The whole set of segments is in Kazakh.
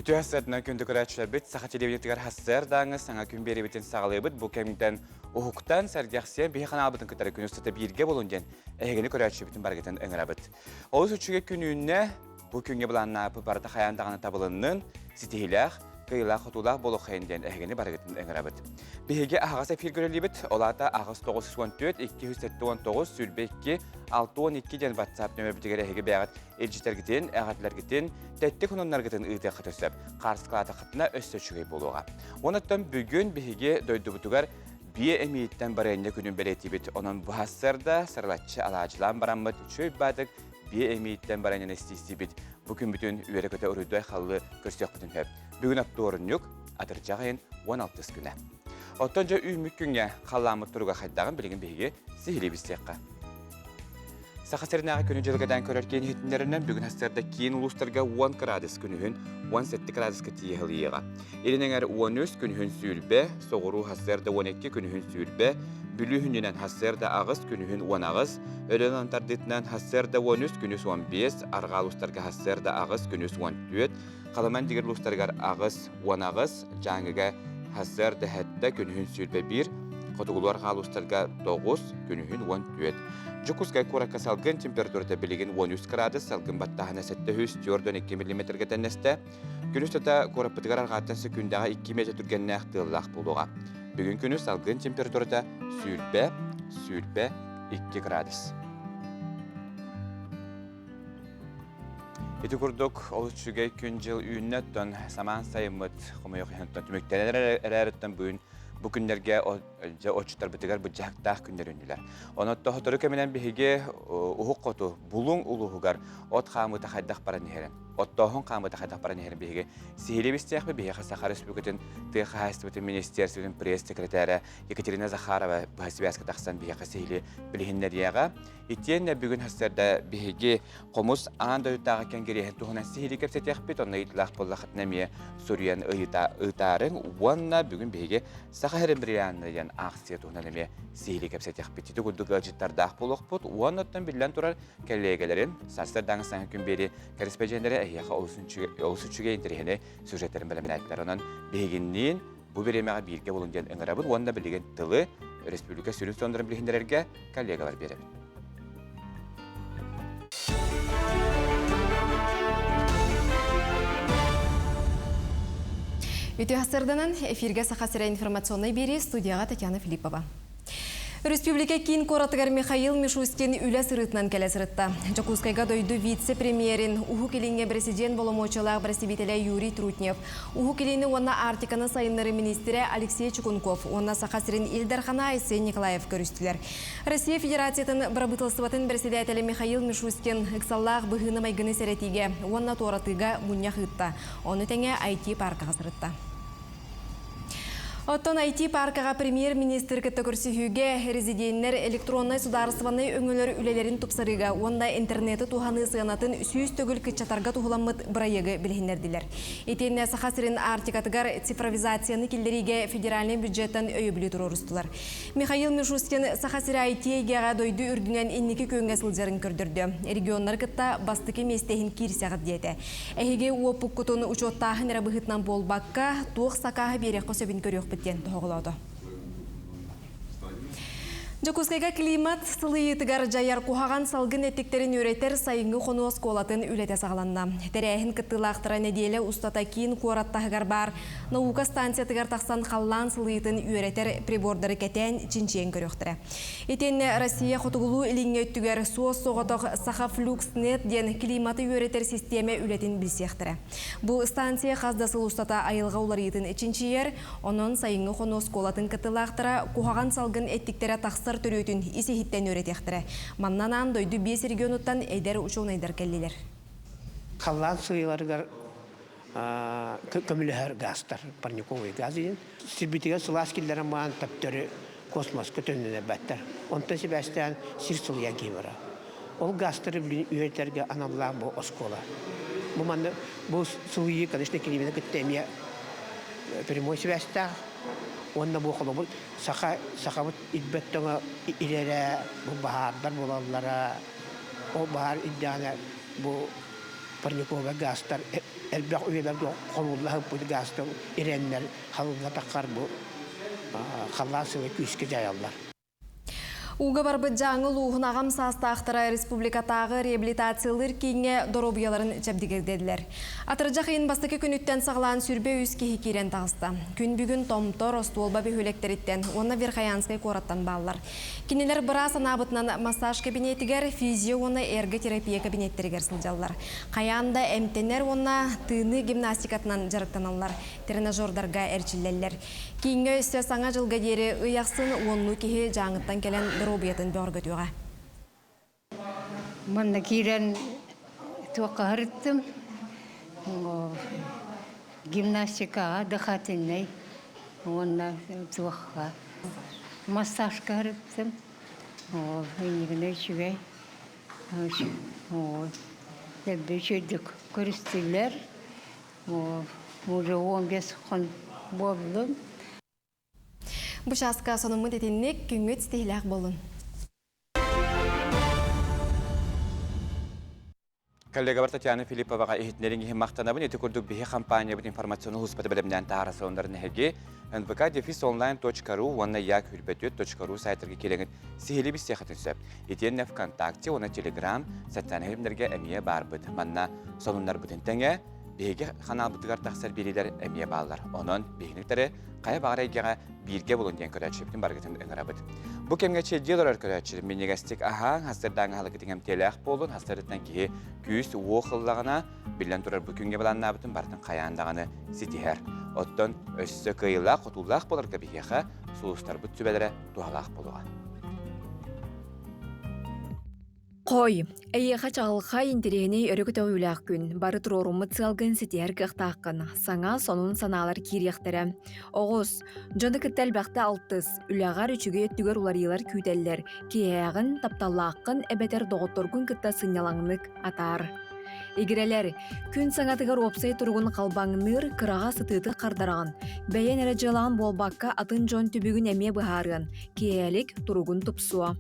Bütün hasretine kündü kıraçlar bit, sağa televizyonlar hasser dağınız, sana gün beri bitin sağlığı bit, bu kemikten uhuktan sergiyaksiyen bir kanal bitin kıtara günü üstte birge buluncan, ehegini kıraçlar bitin bargetin öngara bit. Oğuz üçüge gününe, bu künge bulan napı barda hayandağını tabılının, sitihilak, kıyılak, hutulak, bolu xeynden ehegini bargetin öngara bit. Bihege ağız efir göreli bit, olata ağız 914, 279, sülbe 2, 612 den WhatsApp nömer bitigere ehege beğat, elçiler gidin, ağatlar gidin, tettik onunlar gidin ıйды qıtösep, qarsı qılata qıtına össöçüge boluğa. Onattan bugün bihege doydu butugar, bir emiyitten barayında günün beleti bit, onun bu hasarda sarılatçı alacılan baranmat üçöy badık, bir emiyitten barayında istisi bit, bugün bütün üyere köte urudu xallı körsök bütün hep. Bugün aptı orun yok, adırcağın 16 güne. Otonca üymük günge qallamı turuga xaydağın bilgin bihege sihili bistekka. Saxasırnağı günü jılgıdan körörken hitinlerinden bugün hasarda kiyin uluslarga 10 gradus günühün 17 gradus katiye hılıyığa. Elinenger 13 günühün sülbe, soğuru hasarda 12 günühün sülbe, bülühünden hasarda ağız günühün 10 ağız, ölen antardetinden hasarda 13 günüs 15, argal uluslarga hasarda ağız günüs 14, qalaman digir uluslarga ağız 10 ağız, canıga hasarda hatta günühün sülbe 1, Qotuğular qalustarga 9, günühün 14. Jukuskay kurakka salgın temperaturda biligin 13 gradus, salgın battahana 712 mm tenneste. Günüstata korapıtıgar argatan sekündağa 2 metre türgenne ahtığılaq buluğa. Bugün günü salgın temperaturda sülbe 2 gradus. Eti kurduk, oluşçugay küncil üyünnetten saman sayımıt, kumayok yanıttan tümükteneler ereritten bugün bu günlerge oçutar bitigar bu jaktağ günler ünlüler. Onu tohtoru keminen bihige uhuk kotu, bulun uluhugar, ot qamıta xaydaq para neheren. Ottohun qamıta xaydaq para neheren bihige. Sihili bistiyaq bi bihiga Saxa Respublikatin Tıxa Hasibinin Ministersinin Press Sekreteri Yekaterina Zakharova bahasibiyaska taqsan bihiga sihili bilihinler yağa. İtiyenle bugün hasarda bihige qomus anda utağı kengerihen tuhuna sihili kepsetiyaq bit, onu itlaq bollaqat nemiye Suriyan ıtarın, onna bugün bihige Saxa Herembriyanlayan aksiya tuhuna nemiye sihili kepsetiyaq bit. Iti kudduk acıttar dağ buluq bud, onnattan bilen turar kellegelerin, saçlar dağıstan gün beri kerespecenlere ehyaqa olusuçuge indirihine süjetlerin bilemin aytlar. Onun bihiginliğin bu biremeğe birge buluncan ıngırabın, onna bilgen tılı Respublika sürün sondırın bilindirerge kellegeler beremit. Ütü hasırdanın efirge Saxasıra informasyonuna beri studiyaga Татьяна Филиппова. Республика кин коратыгар Михаил Мишустин үлі сырытынан кәлі сырытта. Жакускайга дойду вице-премьерин Уху келинге президент боломочалақ представителя Юрий Трутнев. Уху келини онна Артиканы сайынлары министері Алексей Чукунков, онна Сахасырын Илдархана Айсы Николаев көрістілер. Россия Федерациятын барабытылсыватын председателі Михаил Мишустин ыксаллақ бұғыны майгыны сәретиге, онна торатыға мұнья хытта. Оны тәңе IT паркаға сырытта. Оттон IT паркаға премьер-министр кеттекөрсүхүүге резиденттер электронный сударысваны өңөлөр үлелерин тупсарыга, онда интернеты туханы сыянатын сүйіз төгіл кытчатарға тухуламыт бұрайығы білгендерділер. Етенне Сахасырын Артикатыгар цифровизацияны келдериге федеральный бюджеттен өйөбілі тұрорыстылар. Михаил Мишустин Сахасыры IT-ге дойду үрдінен иннекі көнгә сылжарын көрдірді. Регионлар кытта бастықы местехін кирсяғыт дейті. Әйге уопук күтуны учоттағын әрабығытнан болбаққа туық сақағы берек қосөбін көрек біткен тоғылады. Жокускайга климат сылыйытыгар жайар кухаган салгын этиктерин өретер сайынгы қону осколатын үлете сағаланна. Терәйін кыттылақтыра неделе устата кейін қуараттағығар бар, наука станциятыгар тақсан қаллан сылыйытын өретер прибордары кәтен чинчиен көріқтірі. Етен Россия қотығылу иліңе өттігер суос соғатық Сахафлюкснет ден климаты өретер системе үлетін білсектірі. Бұл станция қаздасыл устата айылға уларыйтын чинчиер, onun сайынгы қону осколатын кыттылақтыра кухаган салгын этиктері тақсы төрөтүн иси хиттен өретектіре. Маннанан дойду 5 регионуттан эйдер учуун айдар келлилер. Қаллан сыйларыгар көмілігер гастар, парниковый газы. Сирбитіге сыласкиллері маан таптөрі космос көтөніне бәттер. Онтан себәстен сир сылыя кейбара. Ол гастары білін үйертерге анамлаң бұл оскола. Бұл сылыйы, конечно, келемені күттемия прямой себәстен. Онна bu kalabalık sahabat idbettona ilere bu bahardan bulanlara o bahar iddiana bu Parnikova gastlar elbaq üyeler de konullahı bu gastlar erenler halılla takar bu halası ve küske jayallar. Уга барбыт жаңы луғын ағам састақтыра республикатағы реабилитациялар кейінге доробияларын жабдигердеділер. Атыржақ ең бастықы күніттен сағылан сүрбе үз кейі керен тағысты. Күн бүгін Томтор, Остуолба бөхөлектеріттен, оны Верхаянскай қораттан балылар. Кенелер бұра санабытынан массаж кабинетігер, физио оны эрготерапия кабинеттерігер сылжалылар. Қаянда әмтенер оны тыны гимнастикатынан жарықтаналар. Тренажердарға әрчілелер. Кейінгі өсті саңа жылға дері ұяқсын онлы кейі жаңыттан келен дробиятын бörgötüge. Manna kiren tuqa hartım. Gimnastika dakhatinay. Onna tuqa. Massaj hartım. Yine şüve. Tabii şeydik kuristiller. Уже 15 gün boldum. Bu şaska sonumı detinlik küngüt stihlak bolun. Kollega Tatyana Filipovaga ehitlerin ihe maqtanabın eti kurduk bihi kampanya bit informasyonu huspatı bilimden taharası onların hegi nvk-online.ru onna yak-hülbetüt.ru saytlarga kelengit sihili bir siyahatın söp. Etiyen nef kontakti ona telegram sattan herimlerge emiye barbıd. Manna sonunlar bütüntenge bihiga kanal bitigar taksar biriler emiye bağlar. Onun bihinikleri kaya bağıraygaga birge bulun diyen köreçiptin bargıtın ıngırabıd. Bu kemge çeldiği dolar köreçip minnegestik aha hasırdan halıkıtın hem telek bolun hasırıttan ki küs oğıllağına bilen durar bu künge bulan nabıtın barıtın kayandağını sitiher. Otton össü kıyılaq, otullaq bolarga bihiyaqa sulustar bu tübelere duhalaq boluğa. Қой, әйеға чағылға интерегіне өрігіті өйләқ күн, бары тұрорумы цылғын сетер қықтаққын, саңа сонун саналар кирияқтары. Оғыз, жоны кіттәл бәқті алтыз, үләғар үчіге түгер уларилар күйтәлілер, кейәғын тапталлаққын әбәтер доғытторгын кітта сыңялаңнық атар. Егерелер, күн саңатығар опсай тұрғын қалбаңныр қыраға сытыты қардараған, бәйен әрі жылаған болбаққа атын жон түбігін әме бұхарын, кейәлік тұрғын тұпсуа.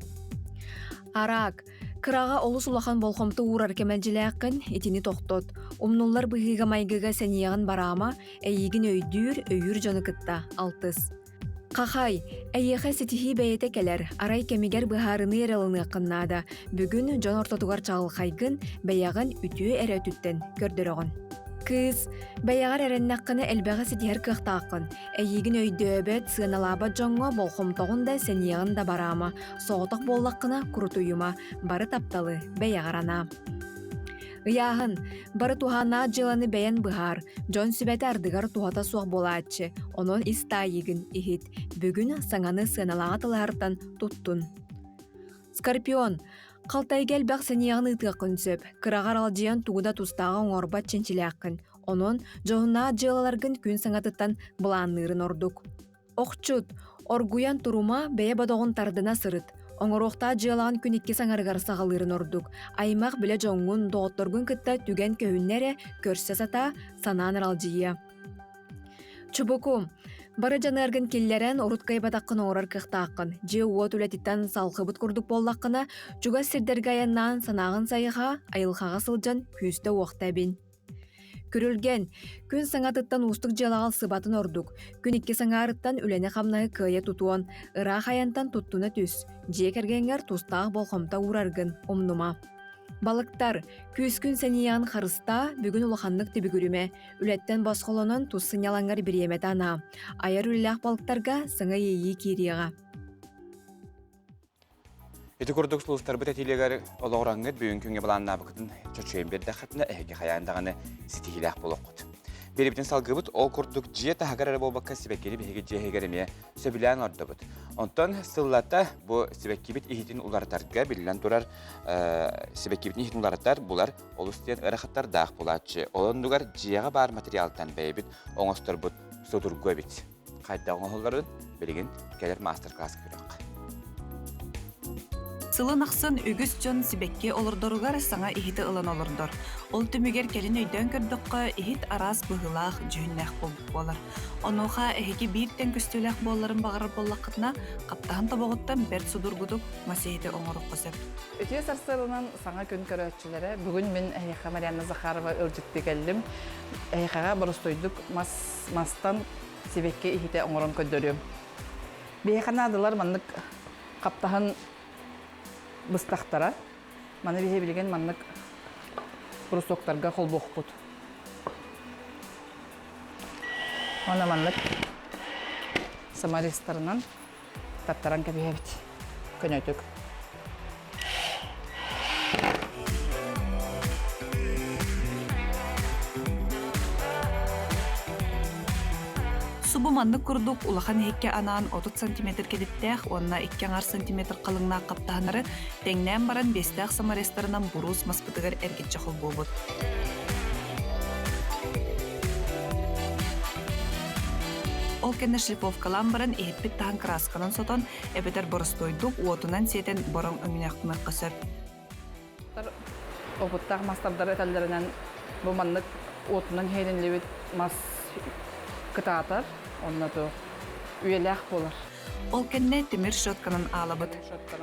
Арак, кыраға олус улахан болхомты урар кемелжиләққін етini тоқтот. Умнуллар бұхиға майгыға сәнияғын барама, әйігін өйір жоны кытта, алтыз. Қақай, әйеға сетихи бәйеті кәлер, арай кемегер бұхарыны ералыны қыннада. Бүгін жон ортотуғар чағылқайгын, бәяғын үтіе әрі өтіттен көрдіріғын. Кыз, бәяғар әріннаққыны әлбәғі сетихер қықтаққын. Әйігін өйдөбет сыналаба жоңға болхомтоғында сәнияғын да барама. Соғытық боллаққына күртуйыма, бары тапталы бәяғарана. Ыяғын, бары тухана жыланы бәйін бұхар, жон сүбәті ардығар тухата суақ болаатчы, онын истайығын ихит, бүгін саңаны сыналаға тыларттан туттун. Скорпион, Қалтайгел бәқ сәнияғын ұтыға күнсөп, қырағар алжиян туғыда тұстаға оңорбат ченчіләққын. Onun жоғына жылаларғын күн саңатыттан бұланырын ордук. Оқчут, оргуян тұрума бәе бадоғын тардына сырыт. Оңырықта жылаған күн икке саңарғар сағалырын ордук. Аймақ біле жоңын доғытторгын кітті түген көхіннері көрсе сата сананыр алжия. Чубуку, бары жанаргын келлерен оруткай батаққын оңырар кықтаққын. Же уот үлетіттен салқыбыт күрдік боллаққына, жуға сирдерге аяннан санағын сайыға, айылқаға сылжан күсті оқтабин. Күрілген, күн саңатыттан устық жалағал сыбатын ордук. Күн икке саңарыттан үләне қамнағы күйе тұтуан, ырақ аянтан тұттуна түс. Же кәргенгер тұстағы болхомта ураргын, омнума. Балықтар, күз күн сәниян қарыста бүгін улаханлық тібі күріме, үләттен басқолонын тұсын ялаңғар біремет ана. Айар үліләқ балықтарға сыңа ейі кереға. Эти курдук сулустар бит этилегер олоғраңгыт бүгін күнге баланна бұқытын чөчөйін берді қытына әйге қаяндағаны сетихиләқ болуққыт. Беребітін салгыбыт ол курдук жие тахагар әрі болбаққа себеккері бейге жиегереме сөбілән орды бұд. Онтан сыллата бұ себеккебіт ихитін улартарға білілен тұрар себеккебітін ихитін улартар бұлар олыстен ұрақыттар дақ бұлатшы. Олындығар жиеға бар материалтан бәйбіт оңыстыр бұд содургу бит. Қайда оңыларын білігін келер мастер-класс көріқ. Сылы нақсын үгіс жон сибекке олырдоругар саңа ихиті ылан олырдор. Ол түмігер келін өйден көрдіққа ихит арас бұғылақ жүйіннәқ болар. Онуға әхеге бейттен көстөләқ боларын бағарыр боллақытына қаптағын табығыттан бәрт судургудук масейді оңырық қосып. Өте сарсылынан саңа күн көрәтшілері. Бүгін мен әйеқа Марьяна Захарова өлжітті келдім. Әйеқаға бұрыстойдық мастан сибекке ихите оңырын көддөрім. Бейеқана адылар маннық қаптағын быстақтара. Маны бейе білген маннық бұрыстоқтарға қол боқ бұд. Оны маннық самаристарынан таптаран кәбейе біт. Күн өтік. Субу манны курдук улахан хекке анаан 30 см кедиттәх, онна 2 см қалыңна қаптағанары тәңнән баран 5 самарестарынан бурус маспытыгар әргетчі қол болбуд. Ол кәнне шлифовкалан баран ehipпит тағын красканын сотон әбетер борыстойдук уотунан сетен борон өңінәқтіні қысып. Опыттақ мастардары әтәлдерінен бұл маннық уотунан хейденлебет мас кытаатар, оннаты үйеләқ болар. Ол кәнне темір шотканын алабыд.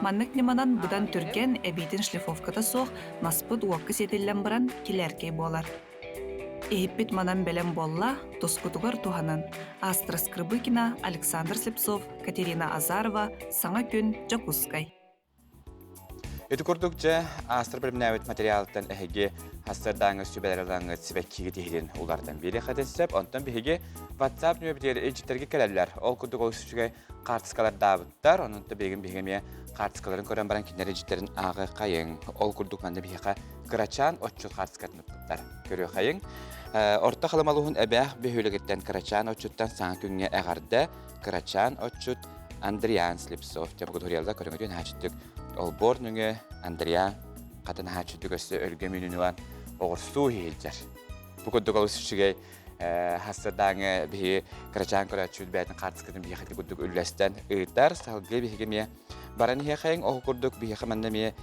Маннык неманан бұдан түрген әбейтін шлифовката соқ маспыд уаққы сетеллен баран келеркей болар. Ehipпит манан бәлем болла, тоскутугар туханан. Астра Скрыбыкина, Александр Слепцов, Катерина Азарова, Саңа күн, Жакускай. Эти курдукча астр білімнәует материалттан әхеге хастардаңы сүбәлердаңы сібәккеге дейден олардан бері қадесіп, онтан бігеге WhatsApp нөбедері эджиттерге кәләлілер. Ол күрдік ол сүшіге қартысқалар дабыттар, онынты бегін бігеме қартысқаларын көрен баран кендер эджиттерін ағы қайың. Ол күрдік манды бігеға Крачан отчут қартысқатын ұттықтар. Көрі қайың. Орта қаламалуғын әбәқ бөхөлігеттен Крачан отчуттан саңа күнге әғарды Крачан отчут Андриан Слепцов. Тем күдіғырелда көріңден хачыттық. Ол борныңы Андриан қатын хачыттық өсі өлгі мүнінуан оғырсу хейлдер. Бұл күдіқ ол сүшіге хастырдаңы бігі Крачан көрәтшүд бәйтін қартысқатын бігі қаты күдіқ үлләстен ұйттар. Салғы бігі ме баран хеқайын оғы күрдік бігі қаманда ме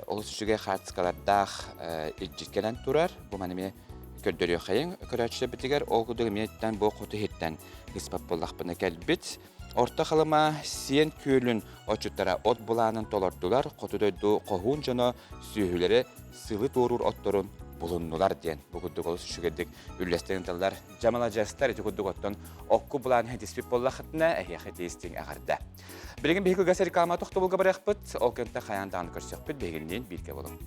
ол сүшіге қартысқалардақ еджеткелен тұрар. Бұл маны ме көрдөрү қайын көрәтші бітігер ол күдіқ меттен бұл құты хеттен ғыспап болақпыны кәлбіт. Орта қалыма сен көйлін отчуттара от бұланын толардылар, қотыдойду қоғын жана сүйілері сылы торур отторын бұлыннулар ден. Бұғыдық ол сүшігердік үллестен талдар жамала жастар еті күдік оттон оққы бұланын хетеспеп болақытына әйеқі дейістен ағарда. Білген бейгі ғасар қалма тоқты болға барақ бұд, ол көнті қаяндағын көрсек бұд бейгіннен бірге болың.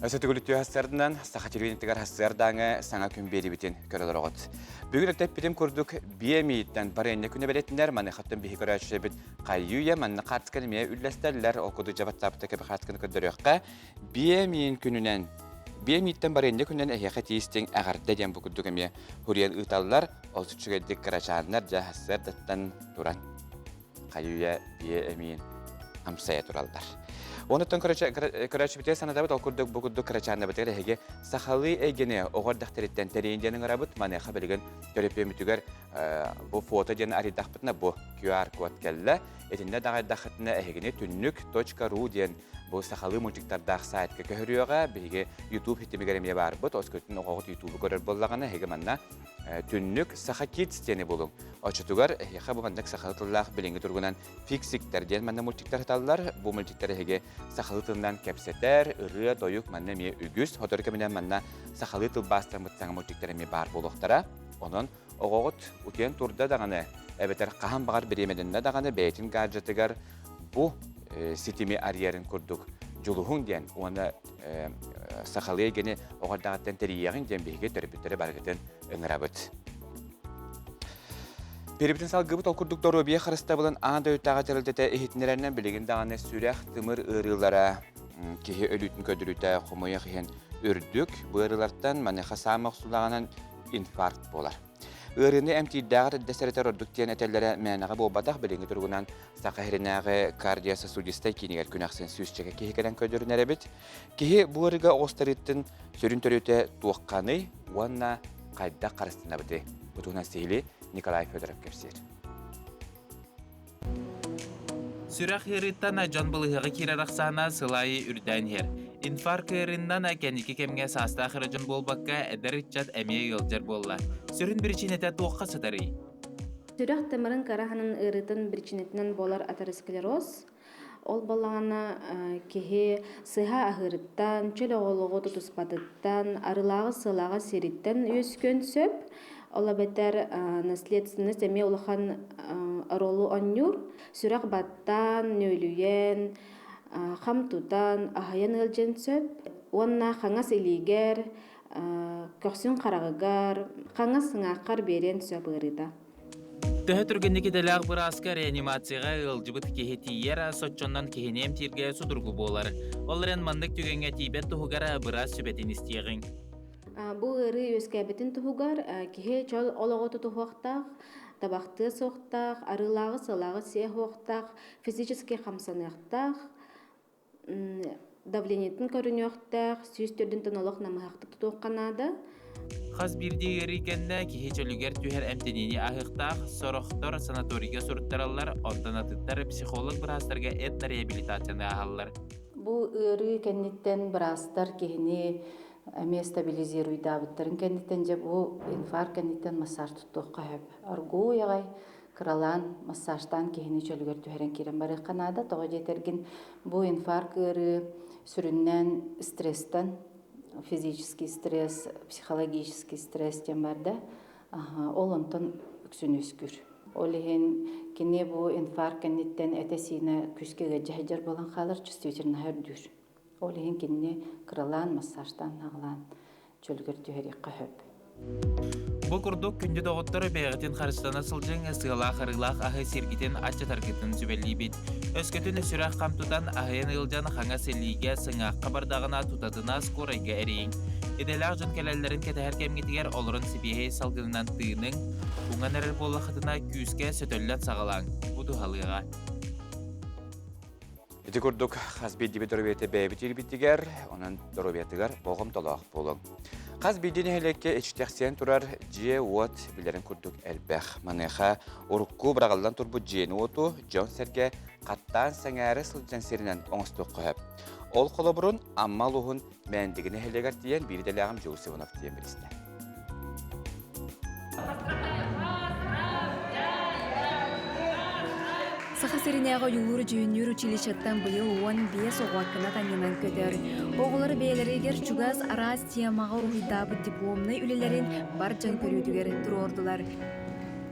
Өсөті күліттіу хастардынан сақа телевидентігер хастардаңы саңа күн бері бітен көрілер оғыт. Бүгін өттеп бітім көрдік бие мейіттен бары әнне күні бәлетіндер, маны қаттың бейі көрәтші біт қайюя, маны қартықаны мейі үлләстәлілер, ол күді жабаттапты кәбі қартықаны көрдір өққа. Бие мейіттен бары әнне күннен әйеқі тейістен әғарды ден бұл күдігі мейі хүриян ұталылар, ол сүтшігедік қарачанлар жа хастардаттан тұран. Қайюя бие әмейін амсая тұралдар. Онуттан көрәтші бітер санадабыт, ол күрдік бұғыдық қарачанына бітер әйге сақалы әйгені оғардақтареттен тәрейінденің арабыт, манайқа білген көреппен бүтігер бұл фото дені аридақ бұтына бұл QR код кәлі. Етінде дағайдақытына әйгені түннік.ру ден бұл сақалы мұлтиктардақ сайтқа көріуіға бігі YouTube хеттемегереме бар бұд, өз көттің оғығыт YouTube көрер болағына әйге манна түннік сақа китс дені болың. Очытугар әйге бұл мандық сақалы тұллақ біліңгі тұрғынан фиксиктер ден манна мұлтиктар талар, бұл мұлтиктар әйге сақалы тұлынан кәпсетер, ұры, дойық манна ме үгіз, хоторкеменен манна сақалы тұл бастар мұтсаңы мұлтиктарыме бар болуқтара. Onun oğut uken turda dağını ebeter qahan bağır biremedinde dağını beytin gadgetıgar bu sitimi ariyerin kurduk. Juluhun diyen ona sakalıya gene oğut dağıttan teriyağın diyen beyge törpütleri bargıtın ıngırabıt. Peribitin salgıbıt okurduk doğru bir xarısta bulan anda ötağa jarıldete ehitinlerinden bilgin dağını sürek tımır ırılara kehi ölütün ködürüte xumuya xiyen ürdük. Bu ırılardan manexa sağmaq sulağının infarkt bolar. Ырыны эмтиддагы десерете родуктен этеллере мәнәгә бу батак билинге тургунан сакаһиринагы кардиососудистай кинигер күнәксен сүзчеге кихикелен көдөрүнәре бит. Кихи бу ырыга остарыттын сөрүн төрөтө туакканы уанна кайда карастына бите. Бутуна сели Николай Федоров кепсер. Сүрәк хирыттан жан былыгы кирараксана сылайы үрдән хер. Инфаркт хирыннан кеники кемге саста хырыжын болбакка эдеритчат эмие йылжар болла. Сүрүн бирчинете туакка сатары. Сүрәк тымырын караханын ырытын бирчинетинен болар атеросклероз. Ол балаңана кеһе сыха ахырыттан, чөл оголого тутуспатыттан, арылагы сылага сериттен өскөн сөп. Ола бетер наследственность эме улахан ролу оннюр. Сүрәк баттан, нөлүйен, хамтутан, ахаян ылжен сөп. Онна хаңас илигер, көксүн карагыгар, хаңас сыңаққар берен сөп ырыта. Төһө түргенники деләг бираска реанимацияга ылжыбыт кехетиер соччоннан кехенем тирге судургу болар. Олрен мандык түгенге тибет тугара бирас сүбетин истиегин. Бу ыры өскәбетин тугар кеһе чол ологоту тухактак, табакты соктак, арылагы сылагы сехоктак, физически хамсанактак, давлениятын көрүнөктак, сүйүстөрдүн тонолок намыхакты тутукканада. Хас бирди эрикенне кихечөлүгер түһер эмтенини ахыктак, сорохтор санаторийге сурттаралар, онтанатыттар психолог бирастарга этно реабилитацияны ахаллар. Бу ыры кенниттен бирастар кихини эме стабилизируйдабыттарын кенниттен же бу инфаркт кенниттен массаж туттук кайып. Аргу ягай кралан массажтан кихини чөлүгер түһерен кирен бары канада тога жетерген бу инфаркт ыры сүрүннен стресстен физический стресс, психологический стресс тем барда, ол онтон үксүнүскүр. Олихин кине бу инфаркт кенниттен этесине күскеге жахжар болан халар чувствительно хөрдүр. Олихин кине кралан массажтан нагылан чөлгөр түһери кахып. Бу курдук күндө доготтор бегетин харыстана сылжың сыгылак арылак ахы сергитен ача таргетин зүбеллибит. Өскөтүн сүрак камтудан ахыен ылжан хаңа селиге сыңакка бардагына тутадына скорайга эрейин. Эделак жон келелерин кетер кемгитигер олорун сибихей салгынынан тыының, уңан эрер боллахатына күүске сөтөллөт сагалаң. Буду халыга. Ити курдук хас бидди дөрбете бебитир биттигер, онун дөрбетигер богом толак болуң. Хас биддини хелекке эчтексен турар же вот билерин курдук элбэх манеха урукку брагалдан турбу жени оту Джон Серге каттан саңары сылжан серинен оңстук коеп. Ол колобурун аммалуһун мәндигини хелегер тиен бирделагым Жусевонов тиен билисте. Сахасырынағы юлур жүйінер училищаттан бұйыл 15 оғуакына танынан көтер. Оғылары бейлерегер чугас арас тиямаға рухидабы дипломны үлелерін бар жан көрудігер тұрордылар.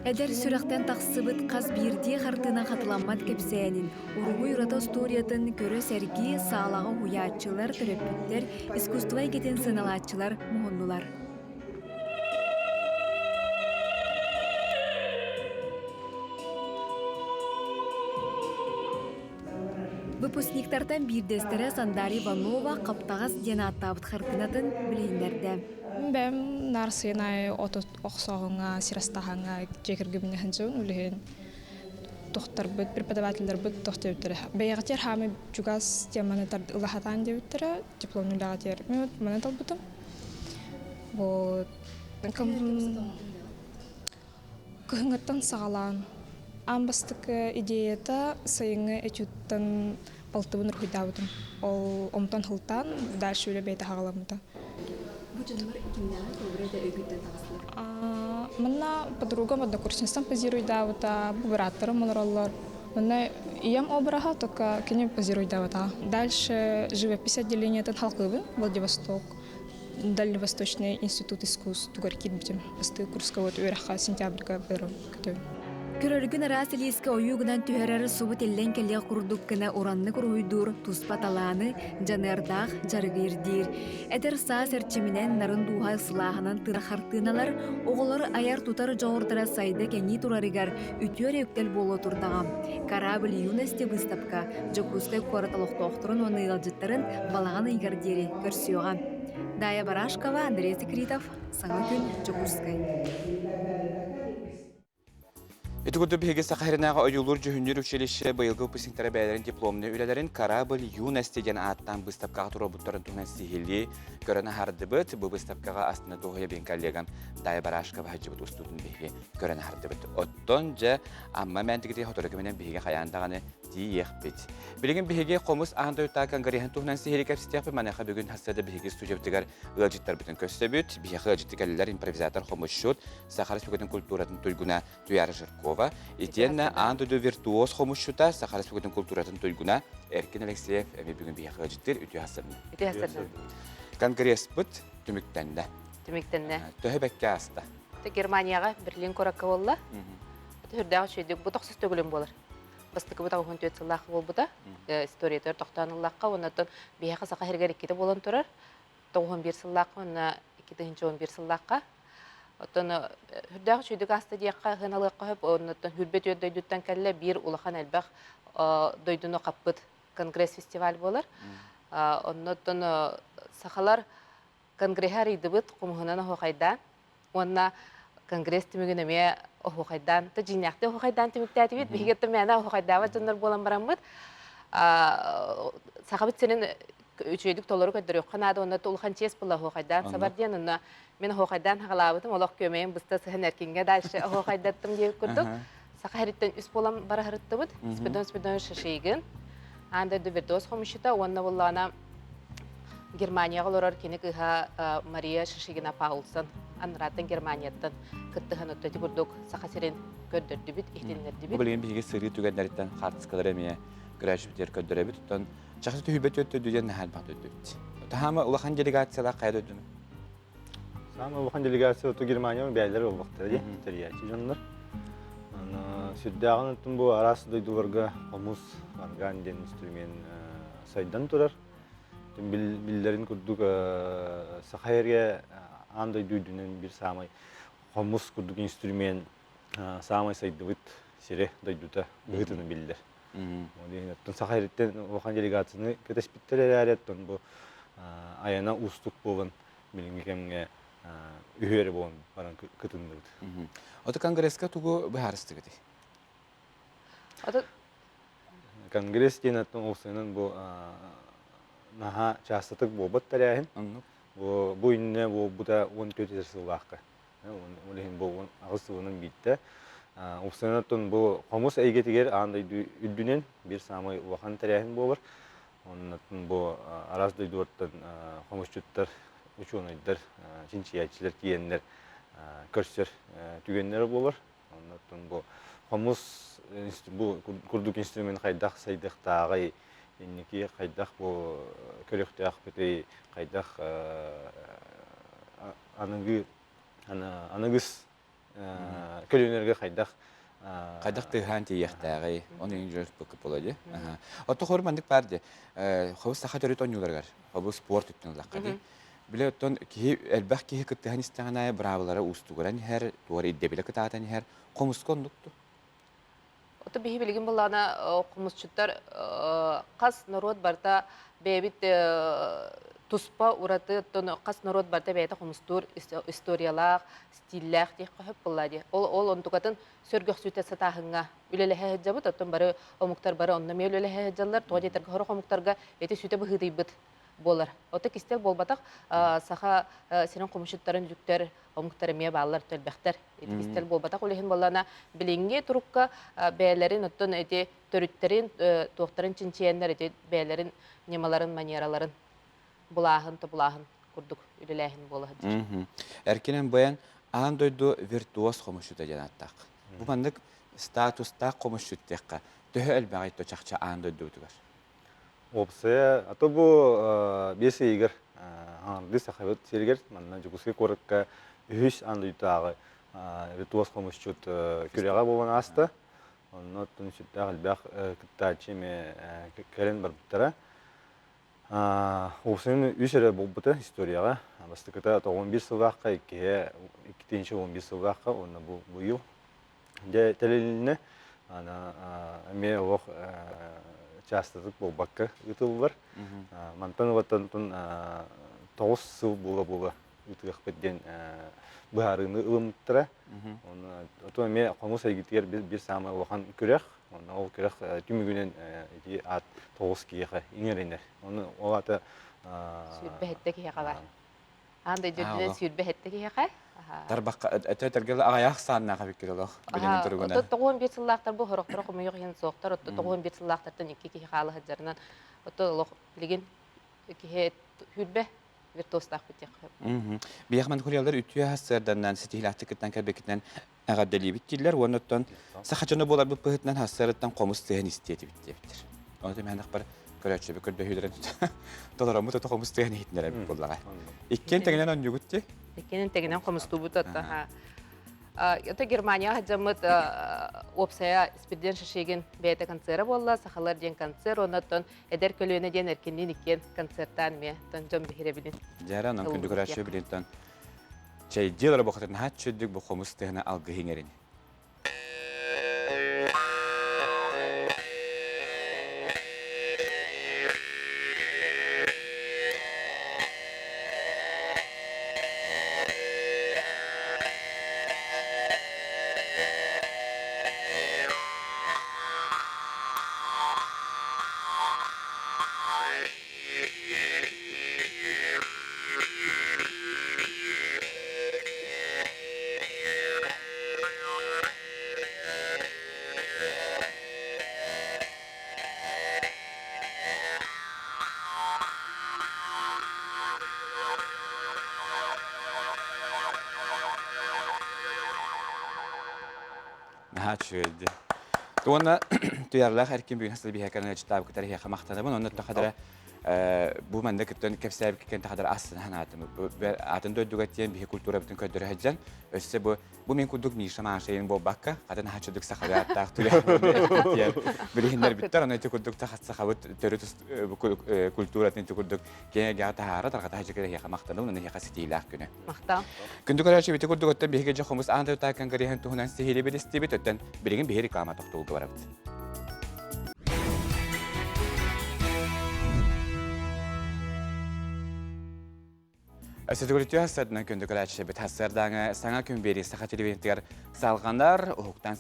Эдер сүрақтен тақсыбыт қаз бирде қартына қатыламат кепсәнін. Уругу юрата сториятын көрі сәргі сағалағы хуячылар, терапевттер, искусствай кетен сыналатчылар, мұғыннулар. Выпускниктардан бирдестері Сандари Иванова қаптағас ден аттабыт қыртынатын білейіндерді. Бәм нарсыйнай отут оқсоғыңа, сирастағыңа жекіргіміне хынжын үліген тоқтар бұд, преподавательдер бұд тоқты өттірі. Бәйіғатер хамы жүгас теманы ұлағатан де өттірі, дипломны ұлағатер. Мен өт тал бұдым. Күхіңіттен сағалан. Амбастықы идеята сайыңы этюдтан балтыбын ұрхидабыдым. Ол омтан хылтан дальше өлі бейті хағаламыды. Бұл жанымар кімдегі көбіреді өйгіттен тағысылар? Мына подругам однокурсництан позируйдабыда, бубираторым олар. Мына иям обраха, только кене позируйдабыда. Дальше живопись отделениятын халқыбын, Владивосток. Дальневосточный институт искусств тугаркит бітім. Асты курска вот уйраха сентябрьга бәрі күтім. Көрөргін арас елеске ойуғынан түхерәрі сұбыт елден келе құрдық кіна оранны құруйдур, туспат аланы, жанырдақ, жарғырдир. Әдір саас әрчімінен нарын дуға сылағынан тыра қартыналар, оғылар аяр тұтар жоғырдыра сайды кәні тұрарығар үтер өктел болу тұрдағам. Корабль юности выставка, жокускай қораталықты оқтырын оны елжіттарын балаған игардері көрсіоға. Дая Барашкова, Андрей Секретов, Саңа күн, Жокускай. Этигурду биһиги сахарынаға ойулур жүхүннүр училище быйылгы выпускниктары бәлерин дипломны үлелерин корабль юность деген аттан выставкаға туробуттарын туһунан сихили көрөна хардыбыт. Бу выставкаға астына туһуя бен коллегам Дая Барашкова хаджыбыт устудун биһиги көрөна хардыбыт. Оттон же амма ментигити хоторук менен биһиги хаяндаганы диехбит. Билигин биһиги комус ахында утаа конгрессин туһунан сихили кепситиякпы манаха бүгүн хассада биһиги студиябытыгар ылжыттар бүтүн көстөбүт. Биһиги ылжыттыгаллар импровизатор хомушшут Сахара Республикатын культуратын туйгуна Туяра Жиркова. Итенна андыды виртуоз хомушшута Сахара Республикатын культуратын туйгуна Эркин Алексеев эми бүгүн биһиги ылжыттыр үтү хассырны. Үтү хассырны. Конгресс бут түмүктенде. Түмүктенде. Төһөбекке аста. Германияга Берлин коракка болла. Түрдәгә шөйдек бу токсыз төгүлем болар. Бастыкы бутагы 14 сыллах болбута. Историятор токтаныллакка, оннан бияка сака хергер иките болон турар. 91 сыллак, онна 2-11 сыллакка. Оттон түрдәгә шөйдек аста диякка гыналыкка хөп, оннан хүрбет өйдөйдүттен келле бир улахан элбах дойдуну каппыт конгресс фестиваль болар. Оннан сахалар конгресс идибит кумхунана хокайдан. Онна конгресс тимигенеме охойдан та жинякты охойдан тимиктәти бит бигетте мәна охойдава жоннор болан барамбыт. Сахабит сенен үчөйдүк толору көдөрөк канада онда толхан чес була охойдан сабарден онна мен охойдан хагалабытым олок көмейим быста сен эркинге дальше охойдаттым деп көрдүк. Сахариттен үс болан бара хырыттыбыт. Спидон шашыйгын. Анда дубердос хомушта онна буллана Германияга лорар кенек иха Мария Шишигина Паулсон анраттан Германияттан кыттыхан өттөти бурдук сахасерин көддөрдү бит ихтинлерди бит. Билген биһиги сыры түгәннәрдән хартскалар эмие граждандар көддөрө бит. Тон чахсы төбөт өттө дигән хәл бат өттө бит. Тахама улахан делегациялар кайда өттү? Сама улахан делегация то Германия бәйләр ул вакытта ди. Терияти жоннор. Аны сүддәгән тун бу арасы дойдуларга комус орган ден инструмент сайдан турар. Биллерин курдук сахайырга андай дүйдүнөн бир самай комус курдук инструмент самай сайдыбыт сире дойдута бытын биллер. Оден тон сахайрыттен охан делегацияны кетеспиттер ареттон бу аяна устук болгон билингемге үйөр болгон баран кытындыбыт. Ото конгресска тугу бахарыстыгы ди. Ото конгресс денаттын осынын бу наха частатык болбот таряхин. Бу инне бута 14 сыллакка. Олехин бу агысынын битте. Усанаттын бу комус эйгетигер андай үддүнен бир самай улахан таряхин болор. Оннатын бу арас дойдуттан комусчуттар, ученыйдар, чинчиячилер киеннер, көрсөр түгеннер болор. Оннатын бу комус бу курдук инструмент кайдак сайдыктагы инники кайдак бу көрөктөк бити кайдак аныгыс көлөнөргө кайдак тыхан тиехтагы onun жөс бөкүп болоду. Ото хормандык барды. Хобус саха төрөт онюларгар. Хобус спорт үттүн лаккады. Биле оттон ки элбах ки кыттыхан истагана бравалара устугуран хер туары иддебиле кытаатан хер комускондукту. Ото бихи билигин буллана комусчуттар кас народ барта бебит туспа ураты тон кас народ барта бейта комустур историялар стиллер ди кахып буллади. Ол онтукатын сөргөх сүтө сатахынга үлеле жабыт оттон бары омуктар бары онна мелеле жаллар тоҗетер хоро комуктарга эти сүтө быгыдыйбыт болар. Ото кистел болбатак саха сенин комушуттарын жүктөр омуктар ме баллар төлбәктер. Эти кистел болбатак олехин боллана билинге турукка бәйләрин оттон эти төрүттерин токтарын чинчиеннер эти бәйләрин немаларын манераларын булахын курдук үлелехин болат. Эркинен баян андойду виртуоз комушута жанаттак. Бу мандык статуста комушуттекка төһө элбагай то чакча андойду тугар. Опция, а то бу бесе игер, дис ахавет сергер, манна жугусы коракка үш андуйтагы ритуал комушчут күрәгә булган аста. Оннан төнчүттә албак кыттачыме керен бар буттара. Опцияны үшере булбыты историяга. Бастыкта 11 сыллакка 2-нче 11 сыллакка онна бу ел. Дә телелене ана ме ох частатык болбакка ытыл бар. Мантан ваттан 9 сыл була ütüğü bedden baharını ılımtıra. Onu oto me komus egitler bir sama okan kürek. Onu o kürek tümügünen at toğuz kiyeğe ineriner. Onu o ata Sürbe hetteki heka var. Anda jürdilen sürbe hetteki heka. Tarbaq ötergel ayak sanna fikir ola. Bilemin turguna. Oto toğun bir sılaqtar bu horoqtara kumu yok yen soqtar. Oto toğun bir sılaqtardan iki halı hajarından. Oto loq bilgin ki hürbe bir tostaq bitek. Biyaqman kulyalar ütüye hasardan sitihlattıktan kabekten agaddeli bittiler. Ondan saxaçını bolar bu pıhıtdan hasardan qomus tehen istedi bittir. Onu da məndə xəbər görəcək bir kördə hüdrən. Dolara to qomus tehen hitnərə bir bollağa. İkken tegenen on yugutti. İkkinin tegenen qomus tubu tatta ha. Ota Germania hajamıt opsaya ispirden şişegen beyte konseri bolla, sahalar den konser, ondan eder kölüne den erkenliğin ikken konsertan me, tan jam bihirebilin. Jaran on kündü görəcək bilintan. Çay diyorlar bu kadar hat çözdük bu qomus tehene algı hingerin. Hat şöyle. Tuğuna duyarlar her kim büyük hasıl bir hekalına çıtap kadar heyka mahtanabın onun da kadar bu mende kitlen kefsel kiken kadar aslında hanatım. Atın dödügatiyen bir kultura bütün ködür heccan. Össe bu min kuduk nişan aşayın bu bakka. Kadın haçıdık sakhavat tahtıyor. Bilhinler bitter onu kuduk tahat sakhavat terütüs kultura tin kuduk kene gata hara tarqata hecekere heyka mahtanabın onun heyka sitilah günü. Mahtam. Kündü karşı bitti kuduk otten bir hece xumus anda takan garihan tuhunan sihili bir istibit otten birinin bir kama toxtulgu barabıt. Ösütügülütü hasardan kündü karşı bit hasardan sana gün beri saha televizyon salğanlar hukuktan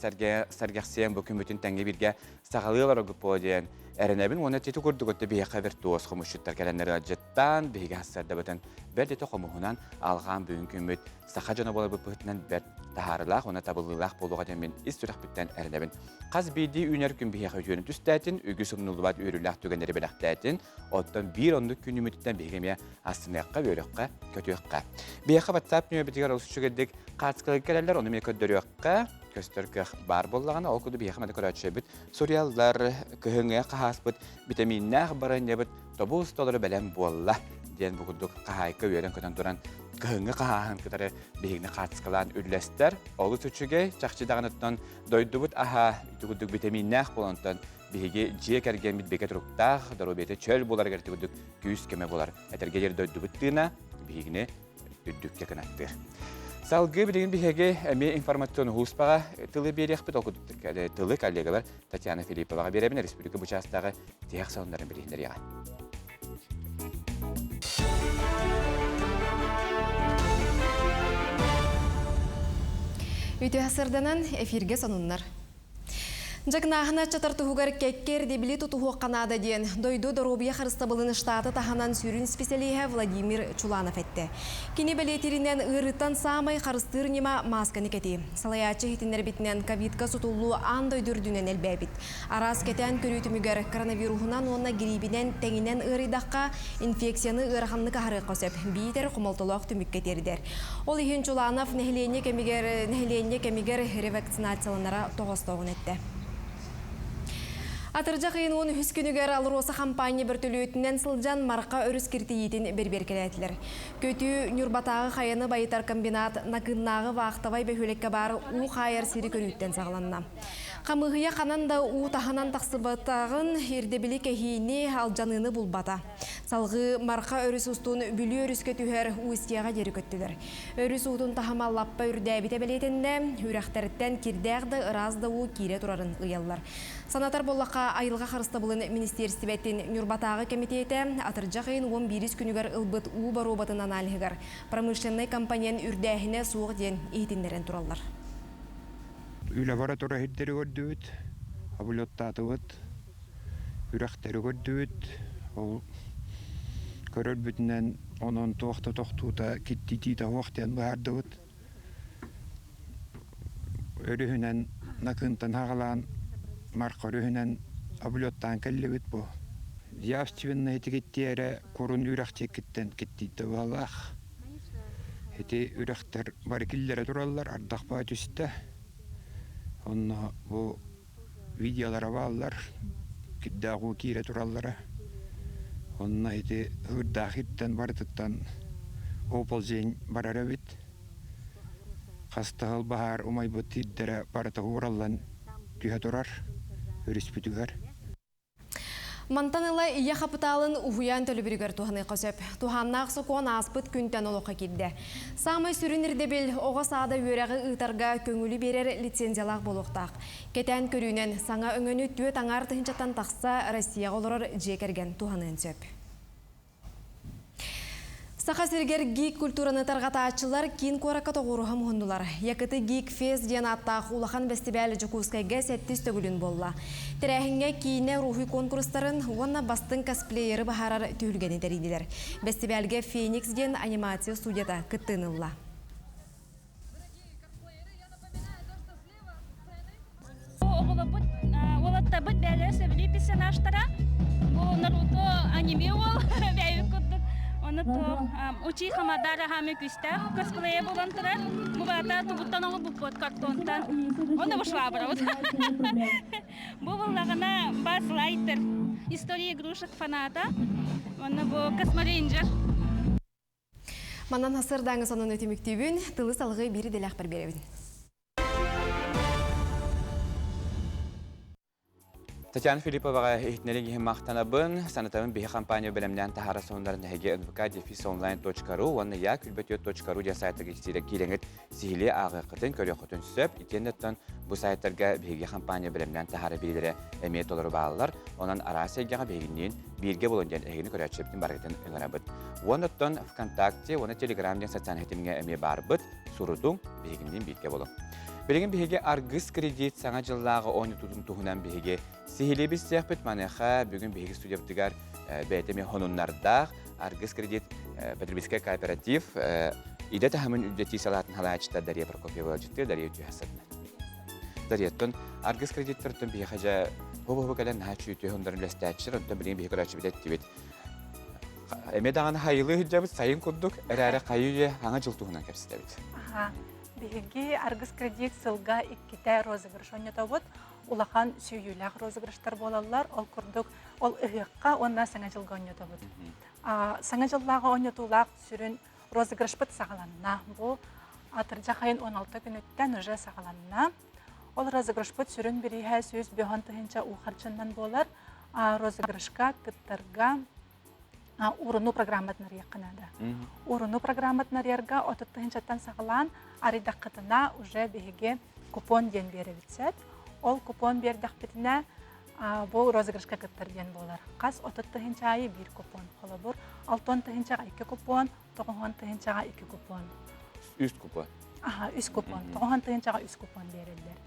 sergahsiyen bu bütün tenge birge sağalıyorlar o podiyen erenebin onu teti kurduk otte bir haber toz xumuşutlar gelenler acıttan bir hasarda biten berde toxumuhunan alğan bugünkü ümit saha jana bola bu pıhtınan ber taharlaq ona tabıllaq boluğa demin istüraq bitten erenebin qaz bidi üner gün bir haber üstətin ügü sımnulbat örülaq tügenleri belaqtatin ottan bir onluk gün ümitten bigemiya aslında bölüqqa kötüqqa bir WhatsApp nöbetigar oluşu geddik qaçqılı geleller onu me ködörüqqa köstörkö bar bollagana okudu bir xamada körәçebit Suriyallar kıhınga qahaspıt vitaminler baranyabıt tobus doları belen bolla diyen buguduk qahayka ören kötən duran kıhınga qahahan kadar bihigni qaçqılan üllester olu suçuge çaqçıdağınıttan doydubut aha tuguduk vitaminler bolantan bihigi ciye kergen bit beket ruktaq darobete çöl bolar gertuguduk küs keme bolar eterge yer doydubut tığına bihigni üddük yakınattır. Salgı bilgin bihege emi informasyonu huspağa tılı beriyaq bit okuduk. Tılı kollegalar Tatyana Filipova'a berebine Respublika Buçastağı tiyaq saunların bilginleri yağa. Үтө hasırdanan efirge sonunlar. Жагнахына чатартугар кеккер дебили тутугу канада ден дойду доробия харыстабылын штаты таханан сүйрін специалиха Владимир Чуланов этте. Кини белетеринен ырыттан самай харыстыр нема масканы кети. Салаячы хитинер битинен ковидка сутулу андай дүрдүнен элбәбит. Арас кетен көрүтүмүгөр коронавирусунан онна грипинен теңинен ырыдакка инфекцияны ыраханны кахары косеп битер кумалтолок түмүк кетердер. Ол ихин Чуланов нехлене кемигер ревакцинацияланара тогостогун этте. Атыржа қиын оны хүскінігер алыроса кампания бір төлөтінен сылжан марқа өріс кіртейетін бербер келетілер. Көтü Нюрбатағы қайыны байытар комбинат нақыннағы вақтавай бөхөлекке бары у қайыр сирі көріттен сағыланна. Қамығыя қананда у таханан тақсыбатағын ердебілі кәхейіне алжаныны бұлбата. Салғы марқа өріс ұстуын бүлі өріске түйер уыстияға дері көттілер. Өріс ұтын тахамаллаппа үрдәбіте білетінде үрәқтәріттен кирдәғді ыразды у кире тұрарын ұялар. Санатар боллаққа айылға қарысты бұлын Министерстібеттен Нюрбатағы комитеті атыржа қайын 11 күнігер ылбыт у баробатын аналығығар. Промышленный компаниян үрдәхіне суық ден ейтіндерін тұралар. Лаборатора хиддери көрдүбүт, абулеттатыбыт, үрәктери көрдүбүт, ол көрөрбүтүнөн онон тоқтута киттити вақтен бардыбыт. Өрүһүнөн накынтан хагалан марка өрүһүнөн абулеттан келлебит бу. Явственный этикеттері корун үрәктекиттен киттити балах. Эти үрәктер бар киллере тураллар, ардак баатүстө. Онна bu videolara bağlar, kiddağı kire turallara. Onna iti hırdahitten barıtıttan opolzeyn bararabit. Kastahal bahar umay butiddere barıtı uğrallan tühe turar, hürüspütüger. Мантанылы ия қапыталын ұғыян төлі бірігер туғаны қосып. Туғаннақ соқуан аспыт күнтен олыққа келді. Самай сүрінірді біл, оға саада өрәғі ұйтарға көңілі берер лицензиялақ болуқтақ. Кетен көрінен саңа өңіні түйет аңар тұхынчаттан тақса Россия олырыр жекерген туғанын сөп. Сақа сергер гик культураны тарғатачылар кин қораққа тоғыруға мұғындылар. Якыты гик фест ден аттақ улахан бәстібәлі жүкускайға сәттіс төгілін болла. Тәрәхінге кейіне рухи конкурстарын онна бастың косплеері бағарар түйілгені дәрейділер. Бәстібәлге Феникс ден анимация студията күттінілла. Олатта бұд бәлі сөбілі персонажтара. Бұл Наруто аниме ол бәйі күттік. Оны учи хамадара хаме күсті косплея болан тұрар. Мұбата тұбыттан олы бұппот картонтан. Оны бұшла бұрауд. Бұл болағына бас лайтер. История игрушек фаната. Оны бұл косморейнджер. Манан хасырдаңы сонын өтеміктеуін, тылы салғы бері деләқ бір беревін. Татьяна Филипповаға ихтнелен ехім мақтанабын, санатабын бейі компания білімден тахара соңларын әге advokat-online.ru, оны я күлбөтет.ru де сайттағы келеңет сихиле ағы қытын көрі құтын сөп, икендеттен бұл сайттарға бейгі компания білімден тахара белдері әмет олары бағалар, онан арасы әгеға бейгінен бірге болунден әгені көрі әтшептің барғытын ұңырабыд. Онаттан ВКонтакте, оны Телеграмден сатсан әтімге әме барбыд, сұрудың бейгінен бірге болу. Білген бейге аргыз кредит саңа жыллағы оны тұтын тұғынан бейге сихиле біз сияқпет манеха бүгін бейге студияптығар бәйтеме хонуннардақ аргыз кредит потребительский кооператив идеті хамын үддеті салатын халайчыта Дарья Прокопьева жітті Дарья Түйхасадна. Дарьяттың аргыз кредиттірттің бейге жа бұл кәлін нәчі үті хондарын ләстәтшір, онтан білген бейге көрәтші бідет дебет. Әмедағаны хайылы хүджабыд сайын күрдік, әрі қайы аңа жылтуғынан кәпсіздәбет. Биһиги аргыс кредит сылга икките розыгрыш оннотобут улахан сүйүлах розыгрыштар болалар ол курдук ол ыгыкка онна саңа жылга оннотобут. Саңа жыллага оннотулак сүрүн розыгрыш бит сагаланна. Бу атыржа хайын 16 күнөттөн уже сагаланна. Ол розыгрыш бит сүрүн бириһе сөз бөхантыгынча ухарчындан болар. Розыгрышка кыттарга уруну программатнар якынада. Уруну программатнар ярга отыттыгынчаттан сагалан аридаққытына уже беге купон ден беребитсет. Ол купон бердақ бітіне бұл розыгрышқа кіттірден болар. Қас 30-тығынчағы 1 купон қолы бұр, 6-тығынчаға 2 купон, 9-тығынчаға 2 купон. Үст купон? Үст купон. 9-тығынчаға 3 купон берілдер.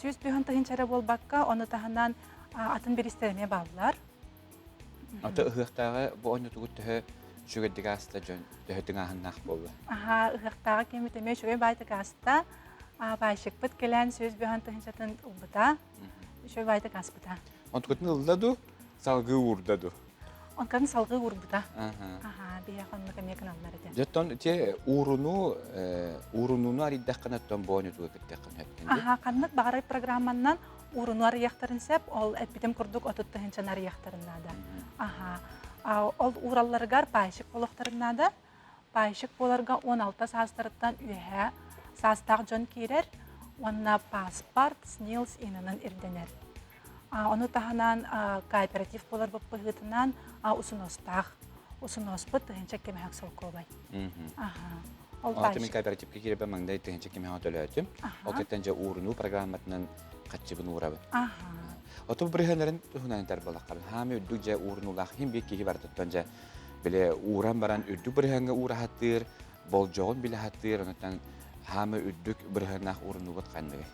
Сүйіз 1-тығынчары бол баққа, оны тағынан атын берістеріне балылар. Аты ұғықтағы бұл оны тұғыт түхі шүгеддігі асыта жөн дөһөтің ағыннақ болды. Ұғықтағы кемітеме шүге байтық асыта, байшық бұт келен сөз бүйін тұхыншатын ұлбыта, шүге байтық асыпыта. Онтықытын ұлдаду, салғы ұрдаду? Онтықытын салғы ұрбыта. Бейе қонны көмекін алынар еді. Жеттон, те ұрынуны ариддаққанаттан бұғын өтуі кіттіққын өттінде? Қаннық бағарай программаннан ұрыну арияқтарын сәп, ол әппетім күрдік отыттығыншан арияқтарынады. Ол уралларыгар байшык болуқтарынады. Байшык боларга 16 састырыттан үйе састақ жон керер. онна паспорт, снилс инанын ирденер. Оны таханан кооператив болар баппыгытынан усуностах. Усуноспыт тыгынча кемехак солкобай. Атымен кооперативке киребе маңдай тыгынча кемехак төлөтүм. Ол кеттенже уурунуу программатынан катчыбын уурабы. Ото бирхенерин тухунанитар балаккал. Хами үддүк же уурунуулах хим бек кеги бартыттан же биле ууран баран үддүк бирхенге уурахаттыр, болжогун биле хаттыр, онотан хами үддүк бирхенах уурунуубут кандыгы.